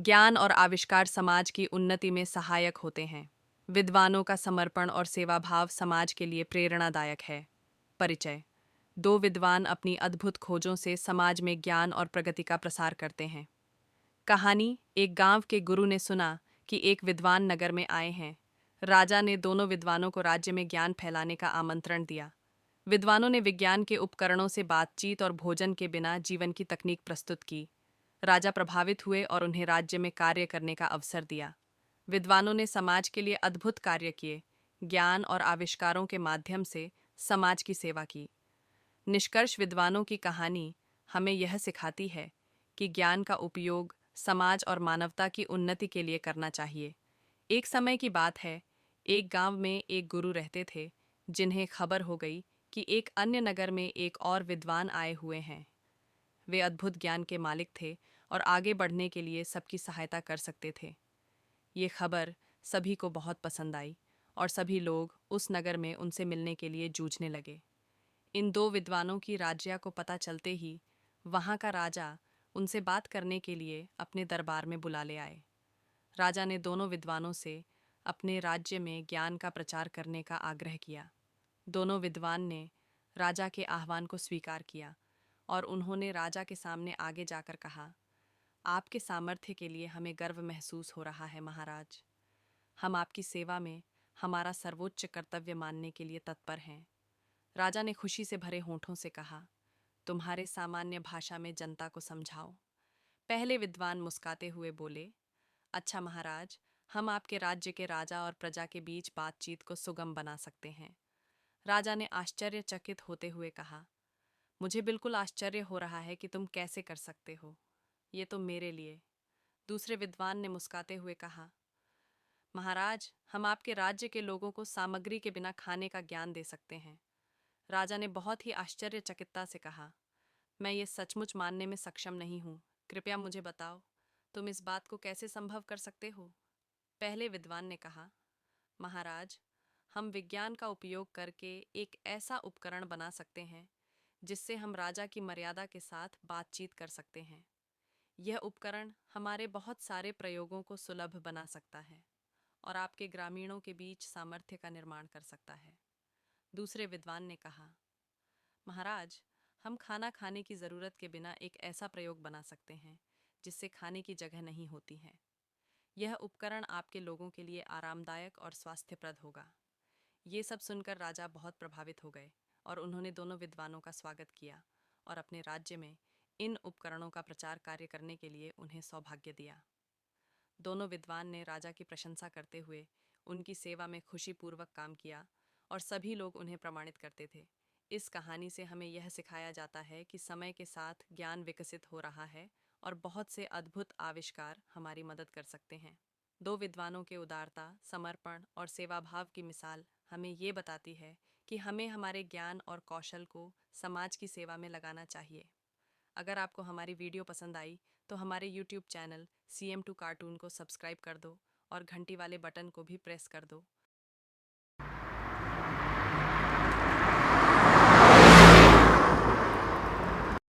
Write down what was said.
ज्ञान और आविष्कार समाज की उन्नति में सहायक होते हैं। विद्वानों का समर्पण और सेवाभाव समाज के लिए प्रेरणादायक है। परिचय। दो विद्वान अपनी अद्भुत खोजों से समाज में ज्ञान और प्रगति का प्रसार करते हैं। कहानी। एक गांव के गुरु ने सुना कि एक विद्वान नगर में आए हैं। राजा ने दोनों विद्वानों को राज्य में ज्ञान फैलाने का आमंत्रण दिया। विद्वानों ने विज्ञान के उपकरणों से बातचीत और भोजन के बिना जीवन की तकनीक प्रस्तुत की। राजा प्रभावित हुए और उन्हें राज्य में कार्य करने का अवसर दिया। विद्वानों ने समाज के लिए अद्भुत कार्य किए। ज्ञान और आविष्कारों के माध्यम से समाज की सेवा की। निष्कर्ष। विद्वानों की कहानी हमें यह सिखाती है कि ज्ञान का उपयोग समाज और मानवता की उन्नति के लिए करना चाहिए। एक समय की बात है, एक गांव में एक गुरु रहते थे, जिन्हें खबर हो गई कि एक अन्य नगर में एक और विद्वान आए हुए हैं। वे अद्भुत ज्ञान के मालिक थे और आगे बढ़ने के लिए सबकी सहायता कर सकते थे। ये खबर सभी को बहुत पसंद आई और सभी लोग उस नगर में उनसे मिलने के लिए जूझने लगे। इन दो विद्वानों की राज्य को पता चलते ही वहाँ का राजा उनसे बात करने के लिए अपने दरबार में बुला ले आए। राजा ने दोनों विद्वानों से अपने राज्य में ज्ञान का प्रचार करने का आग्रह किया। दोनों विद्वान ने राजा के आह्वान को स्वीकार किया और उन्होंने राजा के सामने आगे जाकर कहा, आपके सामर्थ्य के लिए हमें गर्व महसूस हो रहा है महाराज। हम आपकी सेवा में हमारा सर्वोच्च कर्तव्य मानने के लिए तत्पर हैं। राजा ने खुशी से भरे होठों से कहा, तुम्हारे सामान्य भाषा में जनता को समझाओ। पहले विद्वान मुस्काते हुए बोले, अच्छा महाराज, हम आपके राज्य के राजा और प्रजा के बीच बातचीत को सुगम बना सकते हैं। राजा ने आश्चर्यचकित होते हुए कहा, मुझे बिल्कुल आश्चर्य हो रहा है कि तुम कैसे कर सकते हो। ये तो मेरे लिए। दूसरे विद्वान ने मुस्काते हुए कहा, महाराज, हम आपके राज्य के लोगों को सामग्री के बिना खाने का ज्ञान दे सकते हैं। राजा ने बहुत ही आश्चर्यचकितता से कहा, मैं ये सचमुच मानने में सक्षम नहीं हूँ। कृपया मुझे बताओ, तुम इस बात को कैसे संभव कर सकते हो। पहले विद्वान ने कहा, महाराज, हम विज्ञान का उपयोग करके एक ऐसा उपकरण बना सकते हैं जिससे हम राजा की मर्यादा के साथ बातचीत कर सकते हैं। यह उपकरण हमारे बहुत सारे प्रयोगों को सुलभ बना सकता है और आपके ग्रामीणों के बीच सामर्थ्य का निर्माण कर सकता है। दूसरे विद्वान ने कहा, महाराज, हम खाना खाने की ज़रूरत के बिना एक ऐसा प्रयोग बना सकते हैं जिससे खाने की जगह नहीं होती है। यह उपकरण आपके लोगों के लिए आरामदायक और स्वास्थ्यप्रद होगा। ये सब सुनकर राजा बहुत प्रभावित हो गए और उन्होंने दोनों विद्वानों का स्वागत किया और अपने राज्य में इन उपकरणों का प्रचार कार्य करने के लिए उन्हें सौभाग्य दिया। दोनों विद्वान ने राजा की प्रशंसा करते हुए उनकी सेवा में खुशीपूर्वक काम किया और सभी लोग उन्हें प्रमाणित करते थे। इस कहानी से हमें यह सिखाया जाता है कि समय के साथ ज्ञान विकसित हो रहा है और बहुत से अद्भुत आविष्कार हमारी मदद कर सकते हैं। दो विद्वानों के उदारता, समर्पण और सेवाभाव की मिसाल हमें ये बताती है कि हमें हमारे ज्ञान और कौशल को समाज की सेवा में लगाना चाहिए। अगर आपको हमारी वीडियो पसंद आई तो हमारे YouTube चैनल CM2 कार्टून को सब्सक्राइब कर दो और घंटी वाले बटन को भी प्रेस कर दो